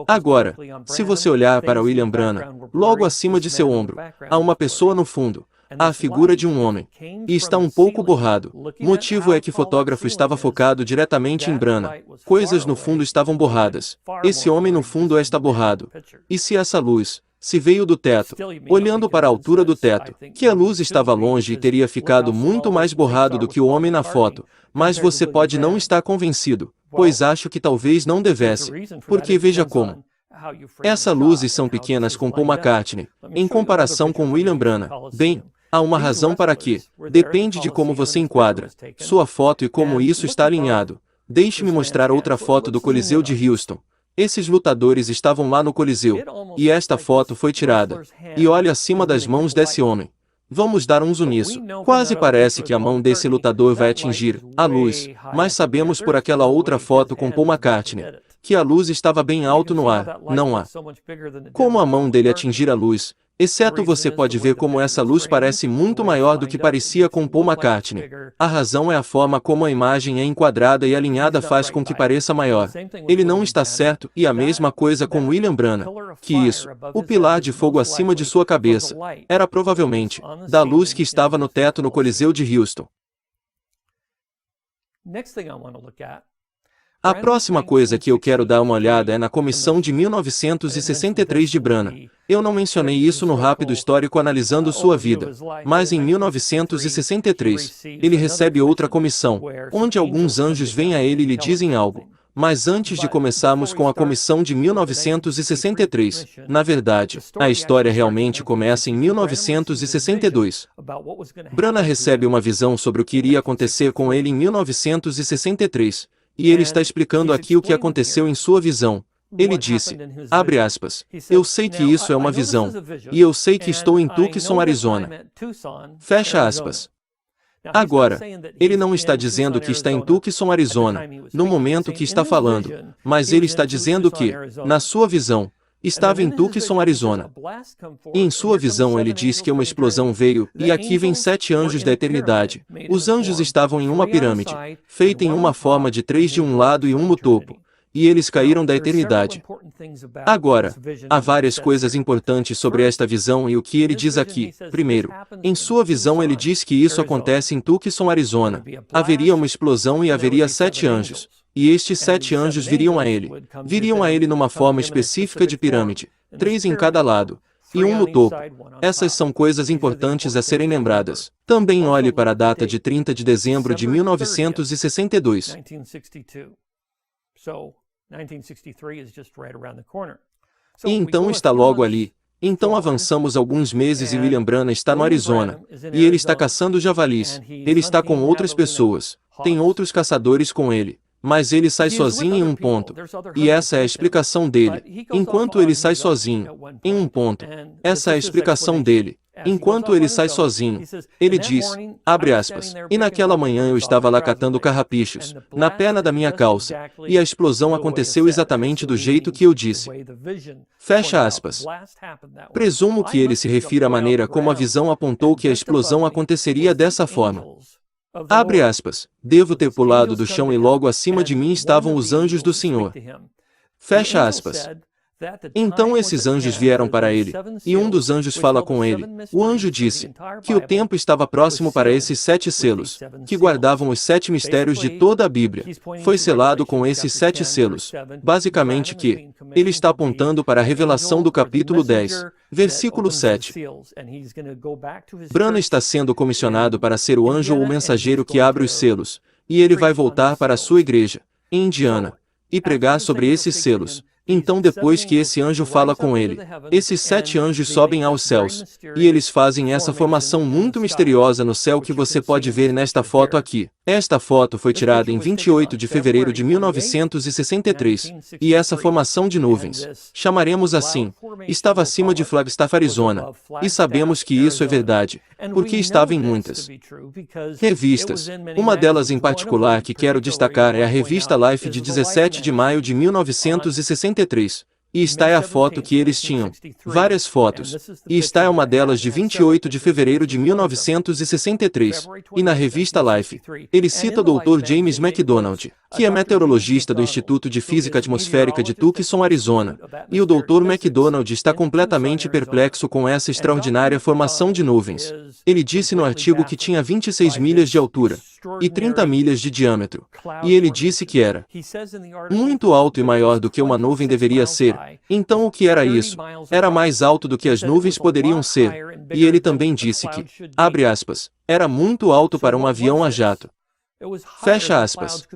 Agora, se você olhar para William Branham, logo acima de seu ombro, há uma pessoa no fundo. Há a figura de um homem. E está um pouco borrado. O motivo é que o fotógrafo estava focado diretamente em Branham. Coisas no fundo estavam borradas. Esse homem no fundo está borrado. E se essa luz, se veio do teto, olhando para a altura do teto, que a luz estava longe e teria ficado muito mais borrado do que o homem na foto, mas você pode não estar convencido, pois acho que talvez não devesse, porque veja como. Essas luzes são pequenas com Paul McCartney, em comparação com William Branham. Bem, há uma razão para que. Depende de como você enquadra sua foto e como isso está alinhado. Deixe-me mostrar outra foto do Coliseu de Houston. Esses lutadores estavam lá no Coliseu, e esta foto foi tirada. E olhe acima das mãos desse homem. Vamos dar um zoom nisso. Quase parece que a mão desse lutador vai atingir a luz, mas sabemos por aquela outra foto com Paul McCartney que a luz estava bem alto no ar. Não há como a mão dele atingir a luz, exceto você pode ver como essa luz parece muito maior do que parecia com Paul McCartney. A razão é a forma como a imagem é enquadrada e alinhada faz com que pareça maior. Ele não está certo, e a mesma coisa com William Branham, que isso, o pilar de fogo acima de sua cabeça, era provavelmente da luz que estava no teto no Coliseu de Houston. A próxima coisa que eu quero dar uma olhada é na comissão de 1963 de Branham. Eu não mencionei isso no rápido histórico analisando sua vida, mas em 1963, ele recebe outra comissão, onde alguns anjos vêm a ele e lhe dizem algo. Mas antes de começarmos com a comissão de 1963, na verdade, a história realmente começa em 1962. Branham recebe uma visão sobre o que iria acontecer com ele em 1963. E ele está explicando aqui o que aconteceu em sua visão. Ele disse, abre aspas, eu sei que isso é uma visão, e eu sei que estou em Tucson, Arizona. Fecha aspas. Agora, ele não está dizendo que está em Tucson, Arizona, no momento que está falando, mas ele está dizendo que, na sua visão, estava em Tucson, Arizona. E em sua visão ele diz que uma explosão veio, e aqui vem 7 anjos da eternidade. Os anjos estavam em uma pirâmide, feita em uma forma de 3 de um lado e 1 no topo. E eles caíram da eternidade. Agora, há várias coisas importantes sobre esta visão e o que ele diz aqui. Primeiro, em sua visão ele diz que isso acontece em Tucson, Arizona. Haveria uma explosão e haveria 7 anjos. E estes 7 anjos viriam a ele. Viriam a ele numa forma específica de pirâmide, 3 em cada lado, e 1 no topo. Essas são coisas importantes a serem lembradas. Também olhe para a data de 30 de dezembro de 1962. E então está logo ali. Então avançamos alguns meses e William Branham está no Arizona. E ele está caçando javalis. Ele está com outras pessoas. Tem outros caçadores com ele. Mas ele sai sozinho em um ponto. E essa é a explicação dele. Enquanto ele sai sozinho, em um ponto. Essa é a explicação dele. Enquanto ele sai sozinho, ele diz, abre aspas, e naquela manhã eu estava lá catando carrapichos, na perna da minha calça, e a explosão aconteceu exatamente do jeito que eu disse. Fecha aspas. Presumo que ele se refira à maneira como a visão apontou que a explosão aconteceria dessa forma. Abre aspas, devo ter pulado do chão e logo acima de mim estavam os anjos do Senhor. Fecha aspas. Então esses anjos vieram para ele, e um dos anjos fala com ele. O anjo disse que o tempo estava próximo para esses 7 selos, que guardavam os 7 mistérios de toda a Bíblia. Foi selado com esses 7 selos. Basicamente que ele está apontando para a revelação do capítulo 10, versículo 7. Branham está sendo comissionado para ser o anjo ou o mensageiro que abre os selos, e ele vai voltar para a sua igreja, em Indiana, e pregar sobre esses selos. Então depois que esse anjo fala com ele, esses 7 anjos sobem aos céus, e eles fazem essa formação muito misteriosa no céu que você pode ver nesta foto aqui. Esta foto foi tirada em 28 de fevereiro de 1963, e essa formação de nuvens, chamaremos assim, estava acima de Flagstaff, Arizona, e sabemos que isso é verdade, porque estava em muitas revistas. Uma delas em particular que quero destacar é a revista Life de 17 de maio de 1963. E está é a foto que eles tinham. Várias fotos. E está é uma delas de 28 de fevereiro de 1963. E na revista Life, ele cita o Dr. James McDonald, que é meteorologista do Instituto de Física Atmosférica de Tucson, Arizona. E o Dr. McDonald está completamente perplexo com essa extraordinária formação de nuvens. Ele disse no artigo que tinha 26 milhas de altura e 30 milhas de diâmetro. E ele disse que era muito alto e maior do que uma nuvem deveria ser. Então o que era isso? Era mais alto do que as nuvens poderiam ser. E ele também disse que, abre aspas, era muito alto para um avião a jato. Fecha aspas.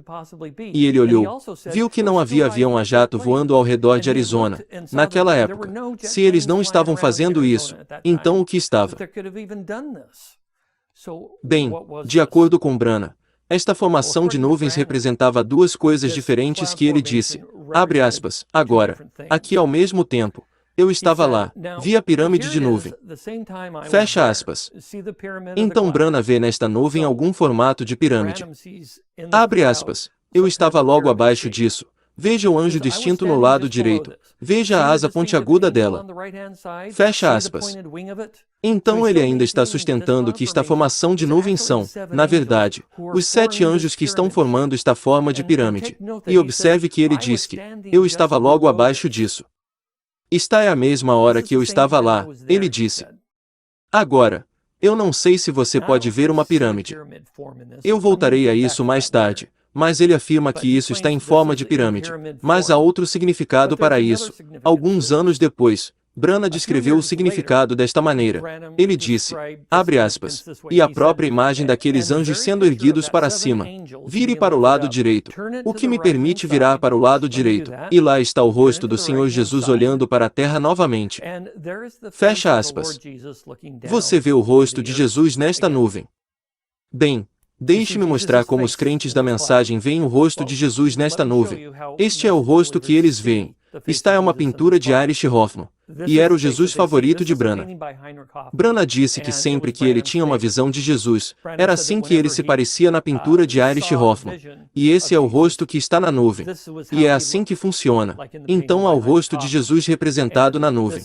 E ele olhou, viu que não havia avião a jato voando ao redor de Arizona, naquela época. Se eles não estavam fazendo isso, então o que estava? Bem, de acordo com Branham, esta formação de nuvens representava duas coisas diferentes que ele disse, abre aspas, agora, aqui ao mesmo tempo, eu estava lá, vi a pirâmide de nuvem. Fecha aspas. Então Branham vê nesta nuvem algum formato de pirâmide. Abre aspas, eu estava logo abaixo disso. Veja o anjo distinto no lado direito. Veja a asa pontiaguda dela. Fecha aspas. Então ele ainda está sustentando que esta formação de nuvens são, na verdade, os 7 anjos que estão formando esta forma de pirâmide. E observe que ele diz que, eu estava logo abaixo disso. Está é a mesma hora que eu estava lá, ele disse. Agora, eu não sei se você pode ver uma pirâmide. Eu voltarei a isso mais tarde. Mas ele afirma que isso está em forma de pirâmide. Mas há outro significado para isso. Alguns anos depois, Branham descreveu o significado desta maneira. Ele disse, abre aspas, e a própria imagem daqueles anjos sendo erguidos para cima. Vire para o lado direito. O que me permite virar para o lado direito. E lá está o rosto do Senhor Jesus olhando para a terra novamente. Fecha aspas. Você vê o rosto de Jesus nesta nuvem. Bem, deixe-me mostrar como os crentes da mensagem veem o rosto de Jesus nesta nuvem. Este é o rosto que eles veem. Está é uma pintura de Erich Hoffman. E era o Jesus favorito de Branham. Branham disse que sempre que ele tinha uma visão de Jesus, era assim que ele se parecia na pintura de Erich Hoffman. E esse é o rosto que está na nuvem. E é assim que funciona. Então há o rosto de Jesus representado na nuvem.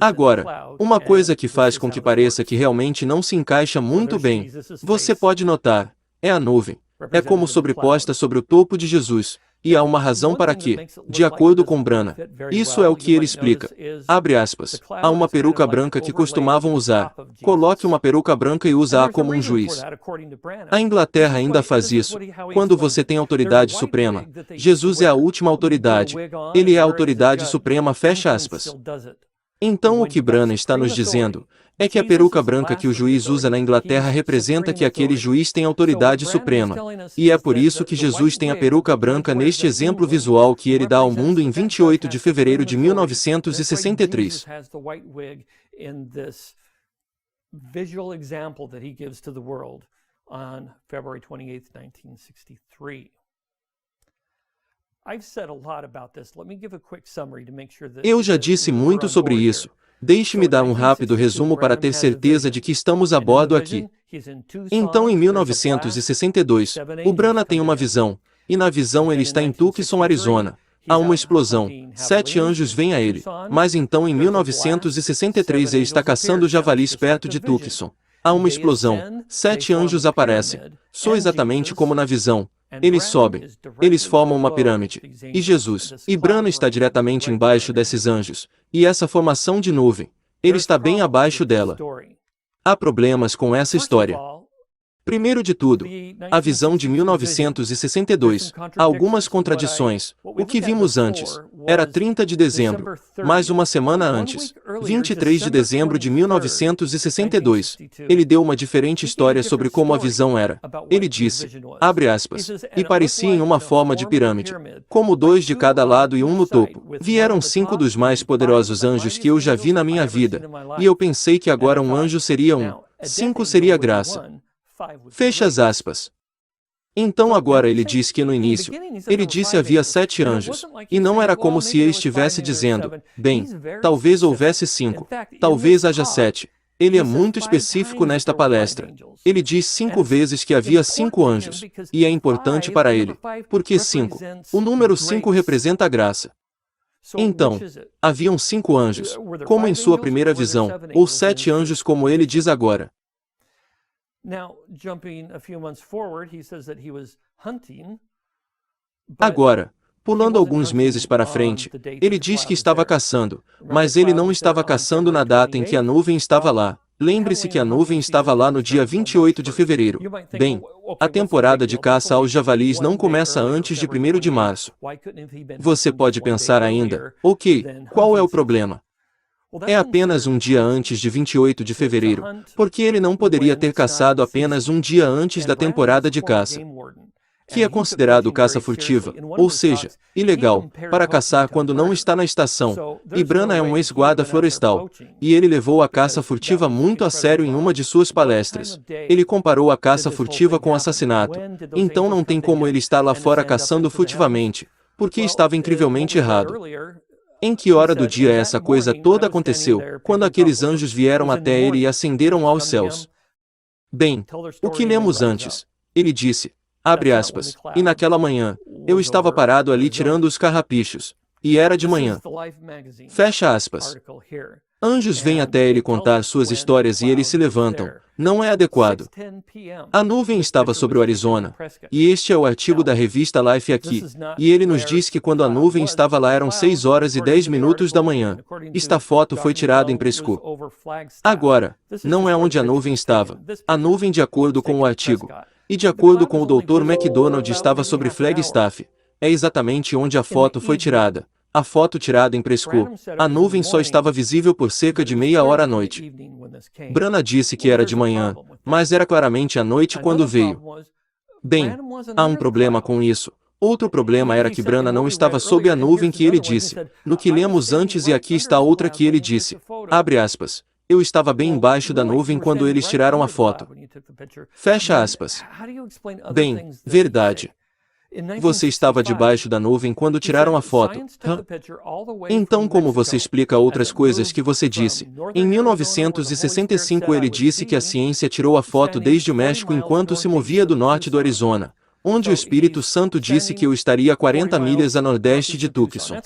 Agora, uma coisa que faz com que pareça que realmente não se encaixa muito bem, você pode notar, é a nuvem. É como sobreposta sobre o topo de Jesus. E há uma razão para que, de acordo com Branham, isso é o que ele explica. Abre aspas, há uma peruca branca que costumavam usar. Coloque uma peruca branca e use-a como um juiz. A Inglaterra ainda faz isso. Quando você tem autoridade suprema, Jesus é a última autoridade. Ele é a autoridade suprema, fecha aspas. Então o que Branham está nos dizendo é que a peruca branca que o juiz usa na Inglaterra representa que aquele juiz tem autoridade suprema. E é por isso que Jesus tem a peruca branca neste exemplo visual que ele dá ao mundo em 28 de fevereiro de 1963. Eu já disse muito sobre isso. Deixe-me dar um rápido resumo para ter certeza de que estamos a bordo aqui. Então, em 1962, o Branagh tem uma visão, e na visão ele está em Tucson, Arizona. Há uma explosão, 7 anjos vêm a ele. Mas então, em 1963, ele está caçando javalis perto de Tucson. Há uma explosão, 7 anjos aparecem. Sou exatamente como na visão. Eles sobem. Eles formam uma pirâmide. E Jesus, e Branagh está diretamente embaixo desses anjos. E essa formação de nuvem, ele está bem abaixo dela. Há problemas com essa história. Primeiro de tudo, a visão de 1962. Há algumas contradições. O que vimos antes era 30 de dezembro, mais uma semana antes, 23 de dezembro de 1962. Ele deu uma diferente história sobre como a visão era. Ele disse, abre aspas, e parecia em uma forma de pirâmide, como 2 de cada lado e um no topo. Vieram 5 dos mais poderosos anjos que eu já vi na minha vida, e eu pensei que agora um anjo seria 5 seria graça. Fecha as aspas. Então agora ele diz que no início, ele disse havia 7 anjos, e não era como se ele estivesse dizendo, bem, talvez houvesse 5, talvez haja 7. Ele é muito específico nesta palestra. Ele diz 5 vezes que havia 5 anjos, e é importante para ele, porque 5, o número 5 representa a graça. Então, haviam 5 anjos, como em sua primeira visão, ou 7 anjos como ele diz agora. Agora, pulando alguns meses para frente, ele diz que estava caçando, mas ele não estava caçando na data em que a nuvem estava lá. Lembre-se que a nuvem estava lá no dia 28 de fevereiro. Bem, a temporada de caça aos javalis não começa antes de 1º de março. Você pode pensar ainda, ok, qual é o problema? É apenas um dia antes de 28 de fevereiro, porque ele não poderia ter caçado apenas um dia antes da temporada de caça, que é considerado caça furtiva, ou seja, ilegal, para caçar quando não está na estação. E Branagh é um ex-guarda florestal, e ele levou a caça furtiva muito a sério em uma de suas palestras. Ele comparou a caça furtiva com assassinato, então não tem como ele estar lá fora caçando furtivamente, porque estava incrivelmente errado. Em que hora do dia essa coisa toda aconteceu, quando aqueles anjos vieram até ele e ascenderam aos céus? Bem, o que lemos antes? Ele disse, abre aspas, e naquela manhã, eu estava parado ali tirando os carrapichos, e era de manhã. Fecha aspas. Anjos vêm até ele contar suas histórias e eles se levantam. Não é adequado. A nuvem estava sobre o Arizona, e este é o artigo da revista Life aqui, e ele nos diz que quando a nuvem estava lá eram 6 horas e 10 minutos da manhã. Esta foto foi tirada em Prescott. Agora, não é onde a nuvem estava. A nuvem, de acordo com o artigo, e de acordo com o Dr. McDonald, estava sobre Flagstaff. É exatamente onde a foto foi tirada. A foto tirada em Prescott, a nuvem só estava visível por cerca de meia hora à noite. Branagh disse que era de manhã, mas era claramente à noite quando veio. Bem, há um problema com isso. Outro problema era que Branagh não estava sob a nuvem que ele disse, no que lemos antes, e aqui está outra que ele disse, abre aspas, eu estava bem embaixo da nuvem quando eles tiraram a foto. Fecha aspas. Bem, verdade. Você estava debaixo da nuvem quando tiraram a foto. Então como você explica outras coisas que você disse? Em 1965 ele disse que a ciência tirou a foto desde o México enquanto se movia do norte do Arizona, onde o Espírito Santo disse que eu estaria a 40 milhas a nordeste de Tucson.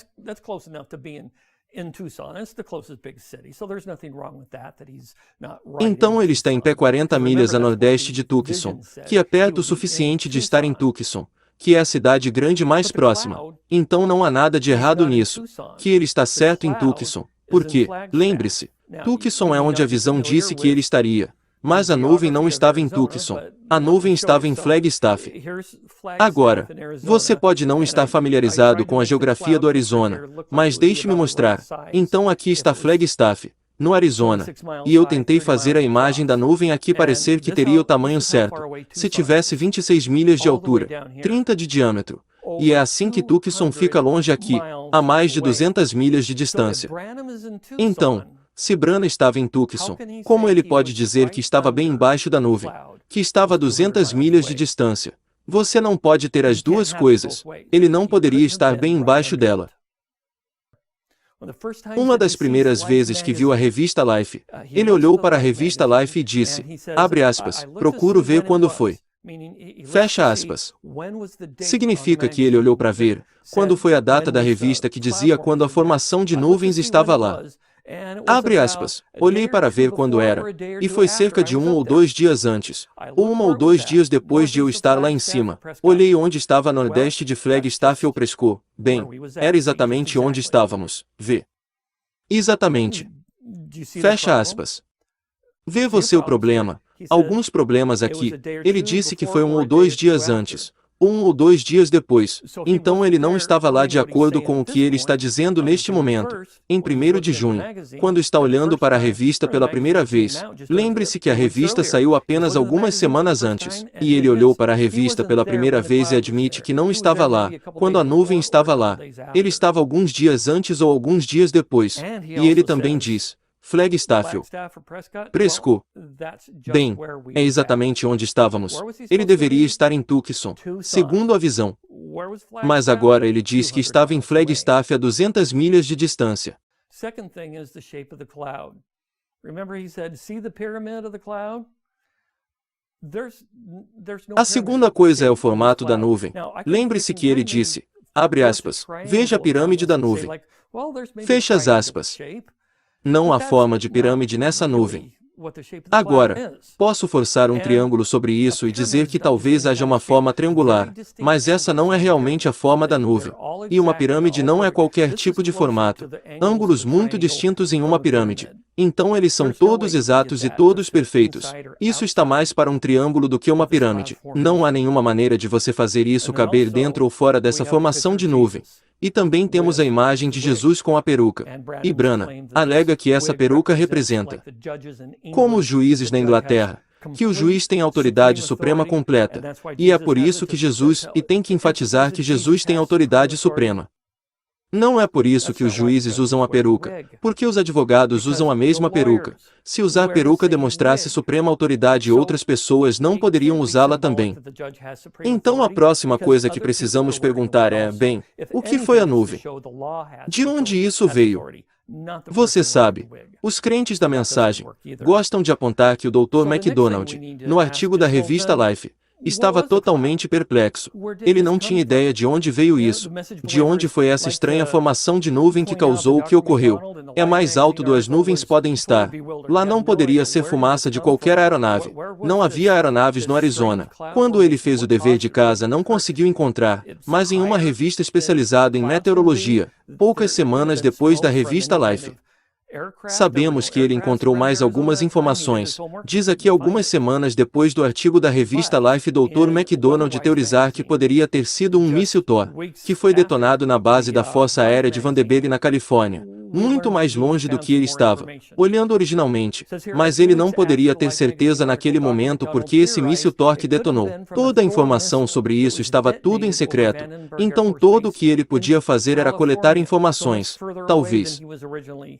Então ele está em pé 40 milhas a nordeste de Tucson, que é perto o suficiente de estar em Tucson, que é a cidade grande mais próxima. Então não há nada de errado nisso, que ele está certo em Tucson, porque, lembre-se, Tucson é onde a visão disse que ele estaria. Mas a nuvem não estava em Tucson, a nuvem estava em Flagstaff. Agora, você pode não estar familiarizado com a geografia do Arizona, mas deixe-me mostrar. Então aqui está Flagstaff, no Arizona, e eu tentei fazer a imagem da nuvem aqui parecer que teria o tamanho certo, se tivesse 26 milhas de altura, 30 de diâmetro. E é assim que Tucson fica longe aqui, a mais de 200 milhas de distância. Então, se Branagh estava em Tucson, como ele pode dizer que estava bem embaixo da nuvem, que estava a 200 milhas de distância? Você não pode ter as duas coisas. Ele não poderia estar bem embaixo dela. Uma das primeiras vezes que viu a revista Life, ele olhou para a revista Life e disse, abre aspas, procuro ver quando foi. Fecha aspas. Significa que ele olhou para ver quando foi a data da revista que dizia quando a formação de nuvens estava lá. Abre aspas. Olhei para ver quando era, e foi cerca de 1 ou 2 dias antes, ou 1 ou 2 dias depois de eu estar lá em cima. Olhei onde estava a nordeste de Flagstaff ou Prescott. Bem, era exatamente onde estávamos. Vê. Exatamente. Fecha aspas. Vê você o problema. Alguns problemas aqui. Ele disse que foi 1 ou 2 dias antes, 1 ou 2 dias depois. Então ele não estava lá de acordo com o que ele está dizendo neste momento, em 1º de junho, quando está olhando para a revista pela primeira vez. Lembre-se que a revista saiu apenas algumas semanas antes, e ele olhou para a revista pela primeira vez e admite que não estava lá, quando a nuvem estava lá. Ele estava alguns dias antes ou alguns dias depois. E ele também diz, Flagstaff, Prescott. Bem, é exatamente onde estávamos. Ele deveria estar em Tucson, segundo a visão. Mas agora ele diz que estava em Flagstaff a 200 milhas de distância. A segunda coisa é o formato da nuvem. Lembre-se que ele disse, abre aspas, veja a pirâmide da nuvem. Fecha as aspas. Não há forma de pirâmide nessa nuvem. Agora, posso forçar um triângulo sobre isso e dizer que talvez haja uma forma triangular, mas essa não é realmente a forma da nuvem. E uma pirâmide não é qualquer tipo de formato. Ângulos muito distintos em uma pirâmide. Então eles são todos exatos e todos perfeitos. Isso está mais para um triângulo do que uma pirâmide. Não há nenhuma maneira de você fazer isso caber dentro ou fora dessa formação de nuvem. E também temos a imagem de Jesus com a peruca. E Branham alega que essa peruca representa, como os juízes na Inglaterra, que o juiz tem autoridade suprema completa. E é por isso que Jesus, e tem que enfatizar que Jesus tem autoridade suprema. Não é por isso que os juízes usam a peruca, porque os advogados usam a mesma peruca. Se usar peruca demonstrasse suprema autoridade, outras pessoas não poderiam usá-la também. Então a próxima coisa que precisamos perguntar é, bem, o que foi a nuvem? De onde isso veio? Você sabe, os crentes da mensagem gostam de apontar que o Dr. MacDonald, no artigo da revista Life, estava totalmente perplexo. Ele não tinha ideia de onde veio isso, de onde foi essa estranha formação de nuvem que causou o que ocorreu. É mais alto do as nuvens podem estar. Lá não poderia ser fumaça de qualquer aeronave. Não havia aeronaves no Arizona. Quando ele fez o dever de casa, não conseguiu encontrar, mas em uma revista especializada em meteorologia, poucas semanas depois da revista Life. Sabemos que ele encontrou mais algumas informações. Diz aqui algumas semanas depois do artigo da revista Life Dr. MacDonald teorizar que poderia ter sido um míssil Thor, que foi detonado na base da Força Aérea de Vanderbilt na Califórnia, muito mais longe do que ele estava, olhando originalmente, mas ele não poderia ter certeza naquele momento porque esse míssil Thor que detonou. Toda a informação sobre isso estava tudo em secreto, então tudo o que ele podia fazer era coletar informações, talvez,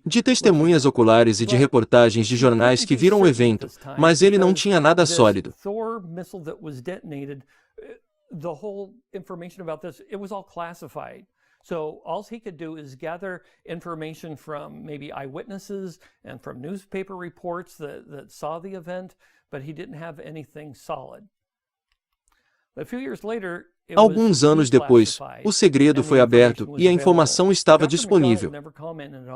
de testemunhas oculares e de reportagens de jornais que viram o evento, mas ele não tinha nada sólido. So all he could do is gather information from maybe eyewitnesses and from newspaper reports that saw the event, but he didn't have anything solid. A few years later, alguns anos depois, o segredo foi aberto e a informação estava disponível.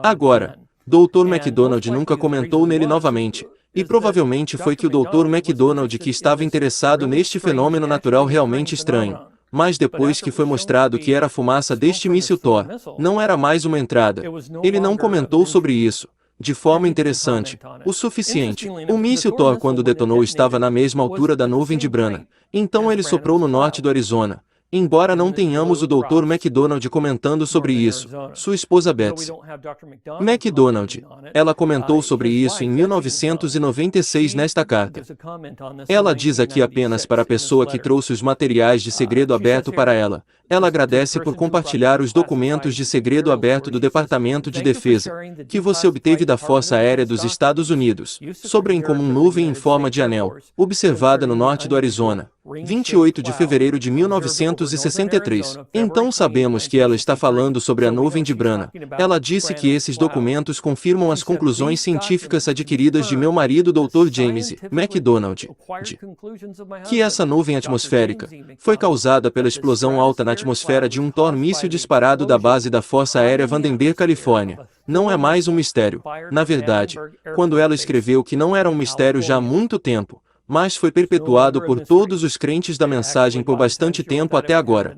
Agora, Dr. MacDonald nunca comentou nele novamente, e provavelmente foi que o Dr. MacDonald que estava interessado neste fenômeno natural realmente estranho. Mas depois que foi mostrado que era a fumaça deste míssil Thor, não era mais uma entrada. Ele não comentou sobre isso, de forma interessante, o suficiente. O míssil Thor quando detonou estava na mesma altura da nuvem de Branham. Então ele soprou no norte do Arizona. Embora não tenhamos o Dr. MacDonald comentando sobre isso, sua esposa Betsy MacDonald, ela comentou sobre isso em 1996 nesta carta. Ela diz aqui apenas para a pessoa que trouxe os materiais de segredo aberto para ela. Ela agradece por compartilhar os documentos de segredo aberto do Departamento de Defesa, que você obteve da Força Aérea dos Estados Unidos, sobre a incomum nuvem em forma de anel, observada no norte do Arizona. 28 de fevereiro de 1963. Então sabemos que ela está falando sobre a nuvem de Branham. Ela disse que esses documentos confirmam as conclusões científicas adquiridas de meu marido Dr. James McDonald, que essa nuvem atmosférica foi causada pela explosão alta na atmosfera de um Thor míssil disparado da base da Força Aérea Vandenberg, Califórnia. Não é mais um mistério. Na verdade, quando ela escreveu que não era um mistério já há muito tempo, mas foi perpetuado por todos os crentes da mensagem por bastante tempo até agora.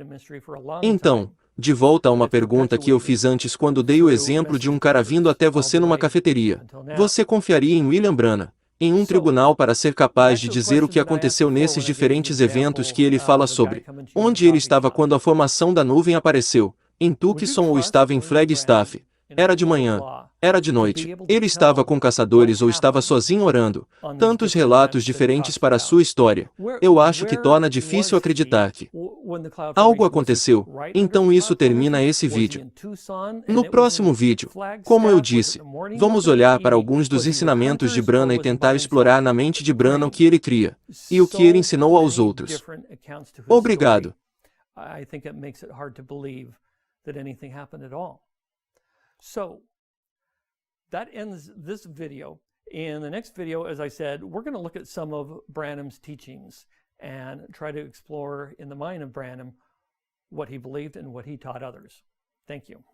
Então, de volta a uma pergunta que eu fiz antes quando dei o exemplo de um cara vindo até você numa cafeteria. Você confiaria em William Branham, em um tribunal, para ser capaz de dizer o que aconteceu nesses diferentes eventos que ele fala sobre? Onde ele estava quando a formação da nuvem apareceu? Em Tucson ou estava em Flagstaff? Era de manhã. Era de noite. Ele estava com caçadores ou estava sozinho orando. Tantos relatos diferentes para a sua história. Eu acho que torna difícil acreditar que algo aconteceu. Então isso termina esse vídeo. No próximo vídeo, como eu disse, vamos olhar para alguns dos ensinamentos de Branham e tentar explorar na mente de Branham o que ele cria e o que ele ensinou aos outros. Obrigado. So that ends this video. In the next video, as I said, we're going to look at some of Branham's teachings and try to explore in the mind of Branham what he believed and what he taught others. Thank you.